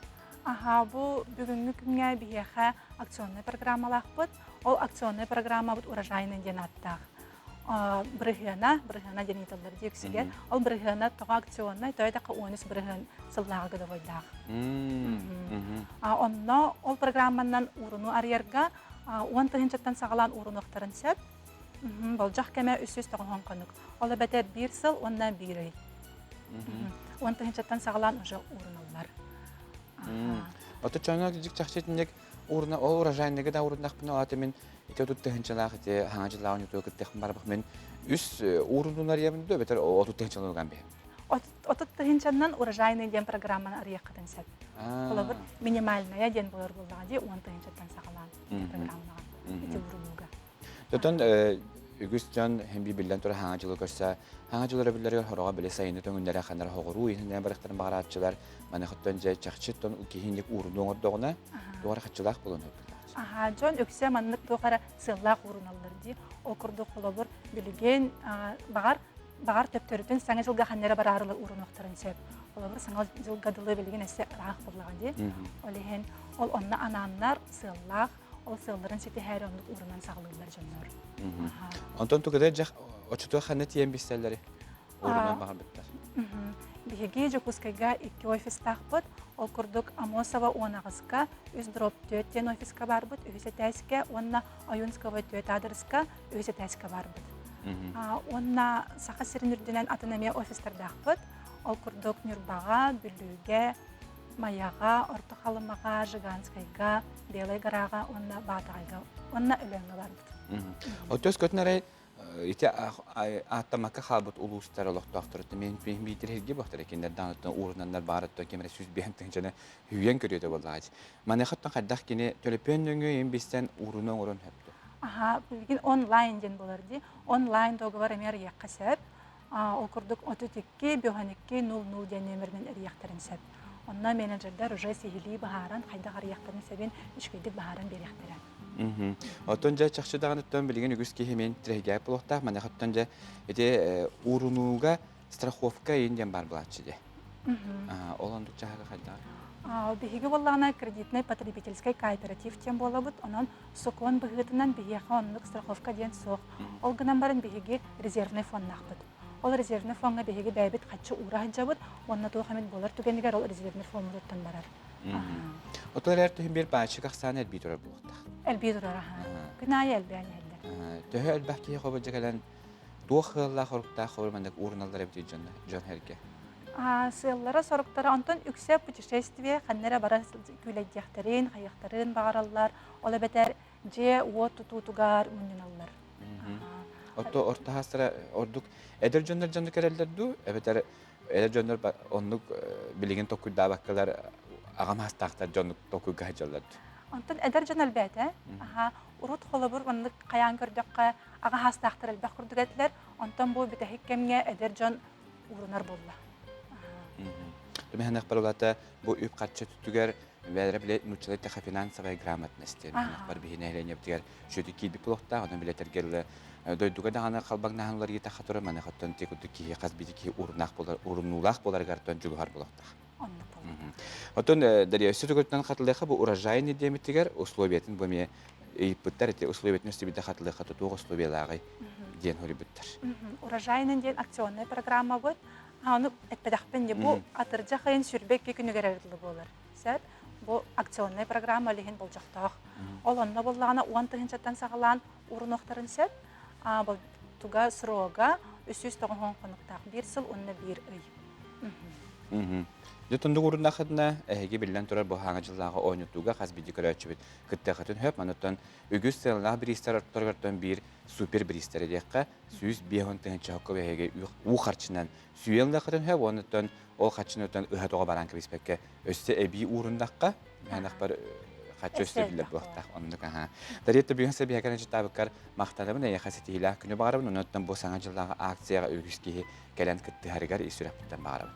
Бу бүгүнгү күнгө бияха акционный программалах бут. Ол акционный программа бут урожайный ден аттах. Брыгана дениталар дексиге. Ол брыгана тога акционный тойдака 13 брыган сыллага годовойдах. Онно ол программанан уруну арьерга 10 тыгынчаттан сагалан уруноктарын сеп. Болжак кеме 390 конук. Ол бетер 1 сыл, ондан 1 ай. 10 тыгынчаттан сагалан уже уруналар. Ото чоңок жик чакчетинек урна ол урожайныгы да урындак бина атымен ите тут тыгынчалак ите хаңажылауны төкөттек барбак мен үс урунунар ябында бетер отут тыгынчалган бе. Отут тыгынчаннан урожайный ден программаны арыяккатын сет. Ола бир минимальная ден болор булган ди 10 тыгынчаттан сагалан программага ите урунуга. Тотон үгүс жан хемби билен тура хаңажылы көрсө хаңажылары билерге хорога биле сайыны төңүндөрө хандар хогуруу ийинен барыктарын багаратчылар мана хоттон же чакчыттон укихиндик урунуңор догуна дуара хачылак болон. Жон өксе маннык тохара сыллак уруналлар ди окурду холобур билген багар төптөрүтүн саңа жылга ханнера барарлы уруноктарын сеп. Олар саңа жылга дылы билген эсе рах булган ди. Олehen ол онна ананнар сыллак ол сылларын сети her ондук урунан саглуулар жоннор. Антон тугада жак очту ханет ем бистелери. Урунан багар биттер. Биһиги жокускайга 2 офистах бут. Ол курдук Амосова 10-га, үз дроп 4 офиска бар бут, үсетәскә, онна Аюнского 4 адреска, үсетәскә бар бут. Онна Саха Сирнүрденен автономия офистардах бут. Ол курдук Нюрбага, Бүлүгә, Маяга, Ортохалымага, Жиганскайга, Белой гарага, онна Батайга, онна Өлөңгә бар бут. Отос көтнәре ите аттамакка халбут улустар олоқтоқтыр. Мен бейтерге бақтыр екенде даныттан урынандар барытты кемері сөз бейінтің және хүйен көреді болады. Мане қаттан қаддақ кені төлепен өңі ембестен урынан урын хөпті. Білген онлайн ден боларды. Онлайн договор әмер яққа сәп. Ол күрдік 32 бөханекке 00 ден өмірмен әрияқтарын сәп. Онна менеджердар уже сехили бағаран, қайда қарияқтарын сәбен үшкейдік бағаран берияқтарын. Отон жа чакчы дагыныттан билген үгүскө хемен тирегә булакта, мана хаттан жа эте урунууга страховка инден бар булачы де. Олондук жага кайда. Биһиги боллана кредитный потребительский кооператив тем болабыт, онон сокон быгытынан бияха онлук страховка ден сох. Ол гынан барын биһиги резервный фонднахбыт. Ол резервный фонга биһиги бәйбит каччы ура жабыт, онна тухамет болар түгенигер ол резервный фондтан барар. Отолар төһүн бир баачы каксан элбит орор булакта. Элбит орор. Күнай элбән элдер. Төһө элбәкки хобы жагалан туохылла хорукта хормандык урналар бит жон херге. Сыллара соруктары антон үксе путешествие ханнера бара күләйдәхтәрен, хаяхтарын багараллар. Ола бетер же вот тутугар мунналар. Отто орта хасра ордук эдер жондар жанды керелдер ду, эбетер эдер жондар оннук билеген токуйда баккалар агам хастактар жонук токуйга хаҗаллар. Антон эдер жон әлбәттә. Урут холобур мындык каян көрдөккә ага хастактар әлбәт күрдүгәтләр. Антон бу битә хиккемгә эдер жон урунар булла. Мен хәнәк бу үп катчы түгәр вәдер биле нучылык та финансовая грамотность. Бар бихине әйләнеп тигәр шөти килби плохта, аны билетергә дойдуга да аны калбагна ханлар ята хатыры менә хаттан текүтү ки каз бидики урнак булар, урыннулак булар гартан жүгәр булакта. Отон дәрия сөтүгөттән хатылыга бу урожайный демитигәр условиятын бу ме иптәр ите условиятны стебидә хатылыга хатыту условияларга ден хори биттер. Урожайный ден акционный программа бу. Аны әйтпәдәхпен ди бу атырҗа хәен сүрбәк күнегәрәрле булар. Сәт бу акционный программа леген булҗактак. Ол онна буллагана 10 тыгынчаттан сагалан урыноктарын сәт. Бу туга срога 390 конуктак 1 сыл онна 1 ай. Дөтүндү уруннахытна эһиги билен турар бу хаңа жыллага ойнутуга хас биди көрөчүбүт. Кыттахатын хөп мануттан үгүс сыллах бристер торгортон бир супер бристер диякка сүйүс биһон тынчакка эһиги у харчынан сүйелдахатын хөп онуттан ол хачынытан ыхатога баран кебиспекке өссө эби урундакка манах бар хачы өстөбүлөр буактак оннук аха. Даретте бүгүн себе хакана житабыккар мактанабын эя хасетилах күнү барабын онуттан бу саңа жыллага акцияга үгүскеги келен кытты харигар исүрөптөн барабын.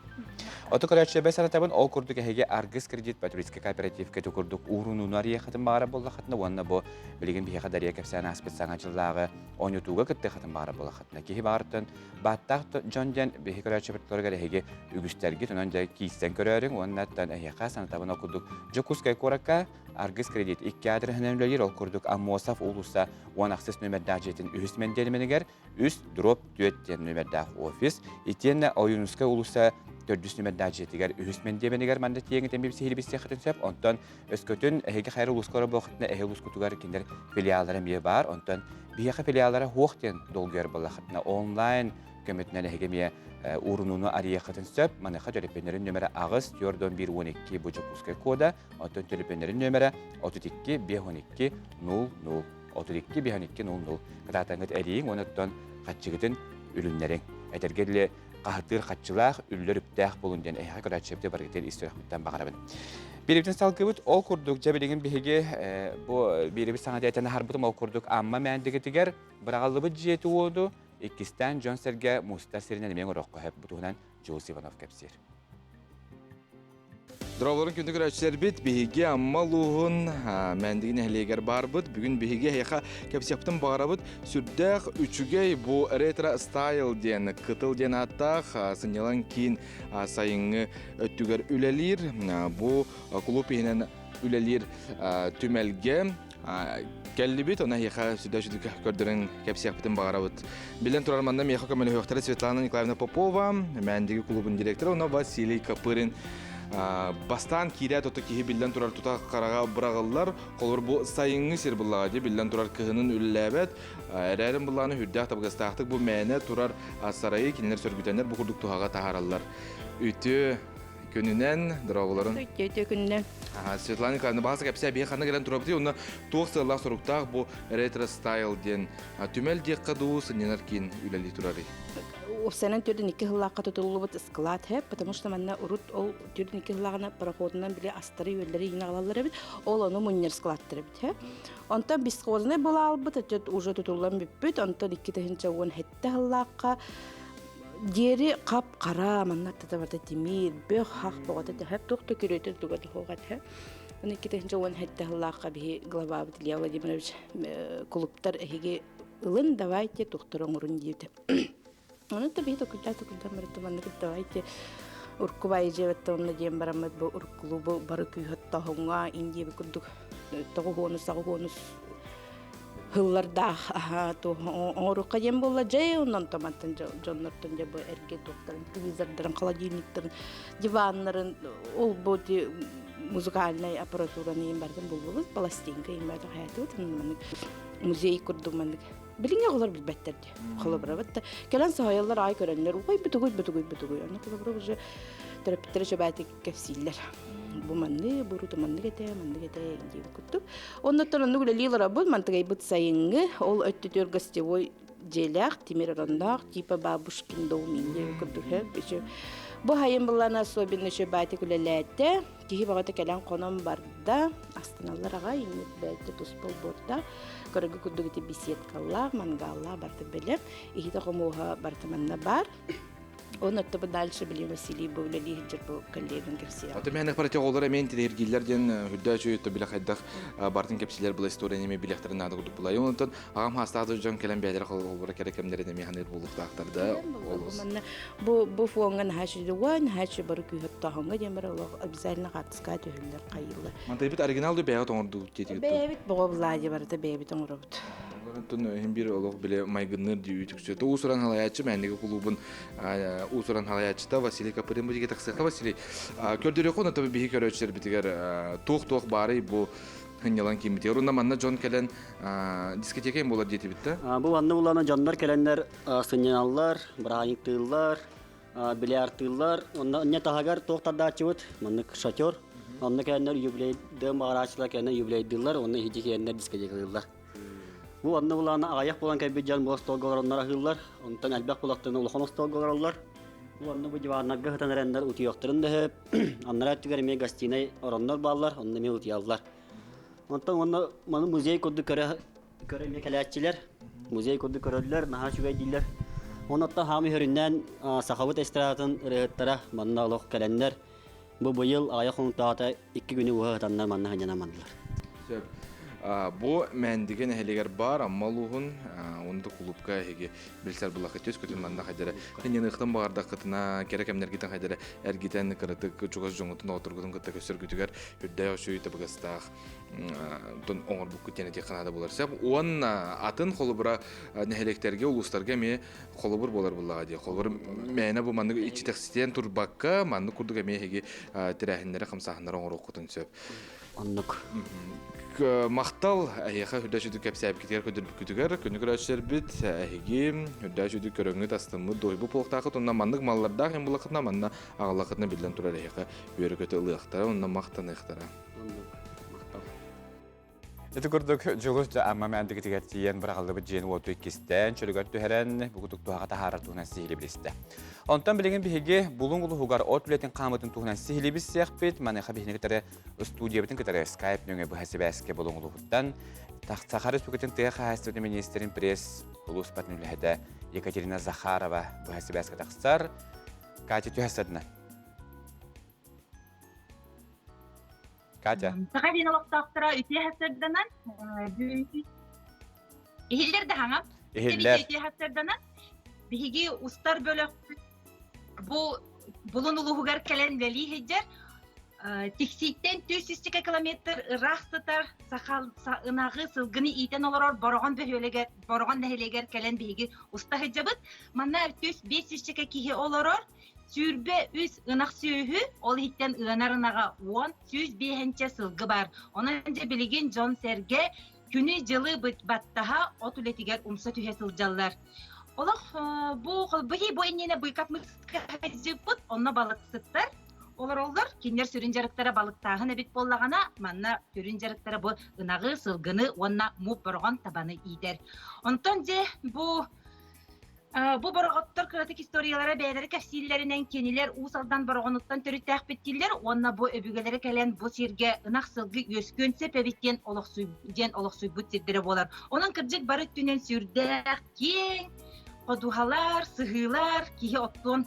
Ото көрөчү бесанатабын ол курдук эһиге Аргыс кредит потребительский кооперативке курдук урунунар яхатын бара болла хатна онна бу билген бихе дария кепсана аспет саңа жыллага онютуга кытты хатын бара болла хатна ки бартын баттак жонден бихе көрөчү битлерге эһиге үгүстөргө тонон жай кийсен көрөрүң оннаттан эһиге санатабын окудук жокускай коракка Аргыс кредит 2 адресинен ол курдук Амосов улуса 16 нөмердә жетин үсмен делменигер үс дроп 4 нөмердә офис итенне оюнуска улуса 400 нөмердә жетигер үсмен делменигер манда тиеңе тембе сихилбис хатын сөп онтон өскөтүн эһиге хайры улускора бохтна эһе улускутугар киндер филиаллары ме бар онтон бияха филиаллары хуктен долгер боллахтна онлайн көмөтнен эһиге ме урунуну арияхатын сөп манаха телефоннорун нөмері агыс 4-1-12 бу жокускай кода онтон телефоннорун нөмері 32-512-00 32-512-00 кытатаңыт эриң онуттан хатчыгытын үлүннерең этергеле кахтыр хатчылах үллөр үптах болун ден эха көрөчөптө баргытер истирахматтан багарабын. Бирибитин салкыбыт ол курдук жабилеген биһиге бу бирибит саңа дайтан харбытым ол курдук амма мәндигитигер бирагаллыбыт жети оду Икистан Джонсерге муста сиринен мен орокко хеп бутунан Джоус Иванов кепсир. Дровларын күндү көрөчүлөр бит биһиге амма лугун мәндигин эхлегер барбыт. Бүгүн биһиге хеха кепсептин барабыт. Сүрдәк үчүгей бу ретро стайл ден кытыл ден аттак сынялан кийин сайынгы өттүгөр үлелир. Бу клуб менен үлелир түмелге Келлибит, она ехала сюда, сюда көрдөрүн кепсияпытын багарабыт. Билен турарманда меха көмөлө хөктөрө Светлана Николаевна Попова, мәндиги клубун директору, она Василий Капырин. Бастан киря тото кихи билен турар тута карага брагаллар, колор бу сайынгы сир буллага ди билен турар кыһынын үлләбет. Эрәрин булланы хүрдәк табгастактык бу мәне турар сарайы кинлер сөргүтәннәр бу курдук туһага тахараллар. Үтү күнүнен дрогларын. Үтү күнүнен. Светлана Николаевна баса кепсе бие хана гелен турабыты, онна тугсыллар соруктак бу ретро стайл ден түмел декка дус ненаркин үлели турары. Усанан түрден 2 хыллакка тутулубут склад хеп, потому что манна урут ол түрден 2 хыллагына пароходунан биле астыры үллери йыналалар бит. Ол аны муннер складтыр бит, хеп. Онтан бискозны була албыт, уже тутулган бит, онтан 2 тыгынча он хетте хыллакка Дери кап кара манна татабата тимир бөх хак богата хеп ток төкөрөтө тугат хогат хеп. Аны китенче он хетте хыллакка би глава Илья Владимирович клубтар эге ылын давайте тохторон урун дейт. Аны таби токута мырты манна давайте уркубай жеветтон дем барамат бу урклубу бары күйөттө хонга инди бикурдук тогонус Hıllarda to oruqa jem bolla jey ondan tamatan jonlardan jabo erke doktorun televizorların холодильниктарын диваннарын ол боди музыкальный аппаратураны ембәрден булбыз пластинка ембәрден хаятыбыз музей курдуман билинге олар билбеттерди холобрабатта келен саялар ай көрөнлөр ой бутугуй аны холобраб уже терапевттер жабатик кефсиллер bu mandı, bu rutu mandı gete diye kuttuk. Ondan sonra nugule lilara bul mantıgay bit sayıngı, ol öttütür gastevoy jelak, timir arandak, tipa babuşkin doğumin diye kuttuk hep. Bu hayın bulana sobinle şöbati kulelette, ki bağıta gelen konum barda, astanallar ağa inip belki tuspol borda, karagı kuttuk iti bisetkallar, mangallar barda bele, ihita komuha bartamanna bar. Он это бы дальше были Василий Бовлали, Джербо, коллегам Гарсия. А ты меня напарите олора мен тиргиллер ден хүддәчү өттө биле хайдах бартын кепсилер була историяны билехтер надо кудук була. Онтон агам хастады жон келен бәдер холбора керекемдерде механер булуктактарда. Бу фонган хашыды ван хашы бар күһөттө ханга демер обязательно хатска төһүллөр кайылы. Мантay бит оригиналды бәгә тоңорду тетик. Бәбит богоблади барда бәбит тоңорбут. Тон химбир олог биле майгынныр дүйүтүксө. То усуран халаячы мәндеги клубун усуран халаячыта Василий Капырин буге таксыка Василий. Көрдөрө кону таби биһи көрөчүлөр битигер тук бары бу хынялан кимите. Урунда манна жон келен дискотека болот дети битте. Бу ванны булана жандар келенлер сынялар, браник тыллар, Bilyartıllar, onunla tahagar tohtada açıvıt, manık şatör. Onunla kendiler yübileydim, araçlar kendiler yübileydiler, onunla hiç kendiler diskecek kılırlar. Bu onunla bulana ayak bulan kaybedeceğin bu stolgalar onlara hırlar. Ondan elbek bulaklarına ulakon stolgalarlar. Bu onunla bu civarına hıtan erenler uti yokturun da hep. Onlara tügermeye gazetine oranlar bağlar, onunla me uti aldılar. Ondan onu müzey kodu köremeye kelatçiler. Müzey kodu köröldüler, naha şüvey diller. Ondan hami höründen sahavat estirahatın rıhıttara manna alık kelenler. Bu yıl ayak unutağıta 2 günü uha hıtanlar manna hanyanamadılar. Bu mendigen ehliger bar amma luhun onda kulupka hege bilsar bulakı töz kötün manna haydara hınyan ıhtın bağırda kıtına gerek emler giten haydara ergiten kırıtık çuğaz joңutun oturgudun kıtta kösür gütüger hüdday oşuyu tabıgastağ ton oңор bu kütene tekanada bularsa on atın kolubura nehelekterge uluslarga me kolubur bolar bullağa diye kolubur mena bu mandı içi teksiten turbakka mandı kurduk eme hege tirahinlere kamsahanlara oңор okutun söp Anlık. Мақтал аяқа хүдәшүдік кәпсәбі кетер көдір бүкітігер, күні күрәшер біт әйге хүдәшүдік көріңі тастымы дойбы полықтағы тұнна мандық маллардағы ең бұлақытына манна ағалақытына білден тұрар аяқа бөрі көті ұлықтара, онна мақтан ұқтара. Эти курдук жолус амма мәндик тигәтиен бер алды бит жен оту кистен чөлгәт төһәрән бугутук туга тахарат туган сихили билисте. Онтан билеген биһиге булун улу хугар от билетин камытын туган сихили бис сехпет маны хабихне кетере студия битин кетере Skype нөңе бу хасибәске булун улу хуттан Сахар Республикатын тәхә хәстәте министрин пресс улус патнүләдә Екатерина Захарова бу хасибәске тахсар Катя төһәсәдне. Катя. Сахарина вақтақтыра үте хәсәрдәнән ихилләр дә хаңам. Ихилләр. Үте хәсәрдәнән биһиги устар бөлек бу булун улугар кален вели хәҗәр текситтен 400 километр рахтатар сахал сагынагы сылгыны итен олар барган бөһөлегә барган нәһелегәр кален биһиги уста хәҗәбет манна 500 кихе олар Сürbe üs ınak sühü, ol hitten ığanarınağa 10-105 sılgı var. Onunca bilgin John Serge, günü jılı battaha otuletiger umsa tühe sıljallar. Olaq bu ennene bıykatmı kajıpıt, onna balık sıttar. Olar, kinler sürünjarıktara balıktağın ebit bollağana, manna sürünjarıktara bu ınağı sılgını, onna mu borgan tabanı ider. Ontonca Bu barağıttır kıratık istoriyalara beyleri kafsillerinden keniler usaldan barağınıttan törü təhbettiler. Onna bu öbügelere kelen bu sirge ınaq sılgı yöskönse pebitten olaq suybut sirdere bolar. Onun kırcık barık dünen sürdək, ken, koduhalar, sıhılar, kihi ottun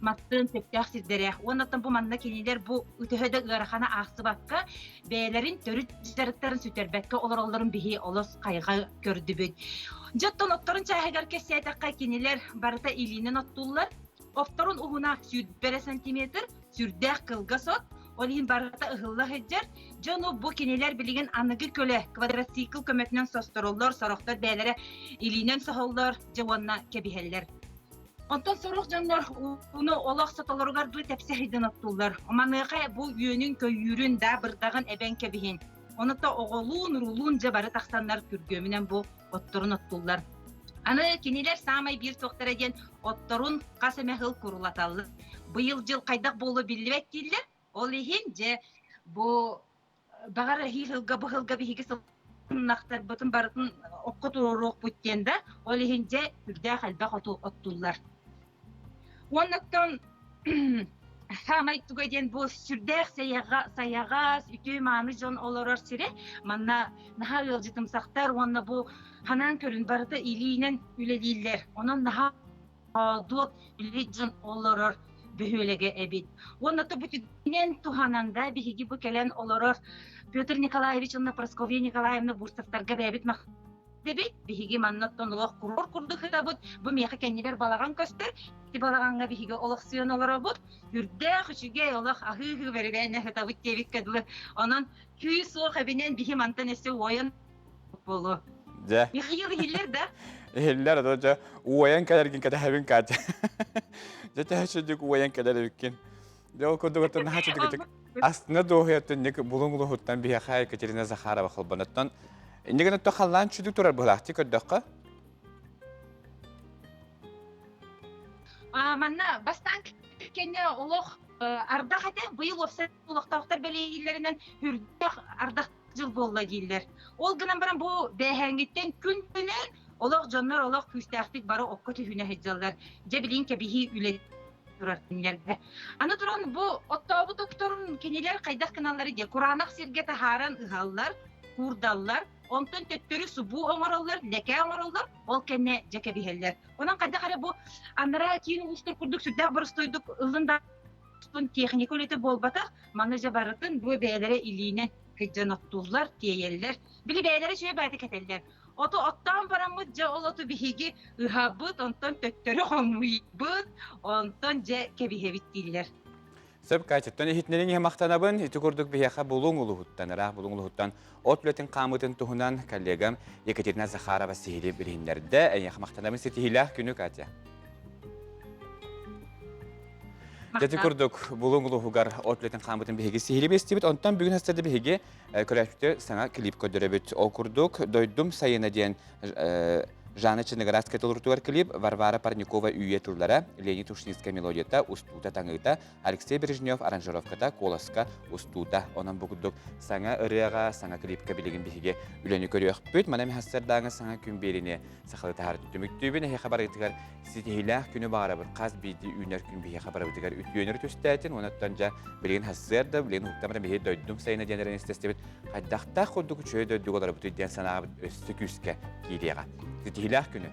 mattın teptək sirdere. Ondan bu manna keniler bu ütöhöde ıraxana ağsı bakka beylerin törü jarıkların süterbekka oların bihi olos kayga kördübüt. Jotton ottorun çaygar kesiyataqqa keniler barata ilinen ottullar. Oftorun uhuna südbere santimetr sürdək kılgasot. Olihin barata ıhılla heccer. Jonu bu keniler bilgen anıgı köle kvadratsikl kömeknen sostorullar soroktar beylere ilinen sohollar javanna kebiheller. Ondan soruq jonlar onu olaq satalargar bu tepsehiden ottullar. Manıqa bu yönün köyürün da bırdağın eben kebihin. Onu da oğulun rulun jabarı taqsanlar kürgömünen bu ottorun ottullar. Anı keniler samay bir toqtar eden ottorun qasemehil kurulatallı. Bu yıl qaydaq bolu bilibet diller. Olihin je bu bağara hilga bihigi naqtar butun barıtın oqquturuq buttenda. Olihin je hürda qalbaq ottullar. Ondan Samay tugayden bu sürdək sayağaz, ütü manıjon olarar sire. Manna naha yolcutum saqtar, onna bu hanan körün barıda iliğinen üleliyiller. Onun naha duat ülelijon olarar böhölege ebit. Onna da bütünen tuhananda bihigi bu kelen olarar Pyotr Nikolaevich, onna Praskovya Nikolaevna bursaftarga bebit maq. Debit, bihigi mannattan olaq kurur kurduk hitabut. Bu meqa kendiler balağan köster. Balağanға бихиге олақсыйын олара бұд. Үрді құшыге олақ ағы бәрібәне хытабыт дебік кәділі. Онын күй соқ әбінен бихи мантан әсі ойын болу. Жа. Бихи хиллер да? Хиллер да жа. Ойын кәдерген кәді әбін кәді. Жа тәшідік ойын кәдер өккен. Жа ол көрді көрді наға чөдік. Астына доғыяттын некі бұлың ұлы хуттан бихақа Екатерина Захарова қылбанаттан. Негені тоқалан чөдік тұрар бұлақты көрдіққа? Манна бастан кенне олох ардах хате быйыл офсет олохтактар белейлеринен хүрдөх ардах жыл болла дилер. Ол гынан баран бу бэхэнгиттен күн күнен олох жоннор олох күстәхтик бары окко түһүнә хеджаллар. Же билин кебихи үле турартынларга. Аны туран бу оттабы докторун кенелер кайдах каналлары де Куранах сирге тахаран ыгаллар, курдаллар, онтон төттөрү субу оңороллар, леке оңороллар, ол кенне жекебихеллер. Онан кайда кара бу анара кийин устур курдук сүддак бырыстойдук ылында техника үлете болбатах, маны жабарытын бу бээлере илине кыджаноттуулар, тиеллер. Били бээлере шөй бәйті кетеллер. Ото оттан барамыт же ол оту биһиги ыһабыт, онтон төттөрү хомуйбыт, онтон же кебихебиттилер. Сөп кайтыттан ихитнерин мақтанабын, ити көрдік бияқа бұлың ұлығыттан, от үлетін қамытын тұхынан коллегам Екатерина Захарова сейлі білгендерді, әйеқ мақтанабын сетихилях күні Катя. Жеті көрдік бұлың ұлығығар от үлетін қамытын бігеге сейлі бестебіт, онтан бүгін хастарды бігеге көрәшікті саңа клип көдіребіт. Ол көрдік дойдым сайына дейін Жанна Черноградская толуртуар клип, Варвара Парникова үйетілдара, Леонид Ушницкая мелодията, устута таңыта, Алексей Бережнев аранжировката, коласка, устута. Онан бұғыдық саңа ырыға, саңа клипка білеген бігеге үлені көріөк бүт. Манам хастардағы саңа күн беріне сақылы тағар түміктүйбін. Әйе қабар етігер сетихилях күні бағара бір қаз бейді үйнер күн бейе қабар етігер үтүйенер түстәтін. Онаттан жа білеген хастарды, білеген ұқтамыра бейе дөйдім сайына денерін істестебет. Қайдақта құлдық үшөй дөйдік олар бұты ден санағы өсті күске кейдеға. Сетихилях күні.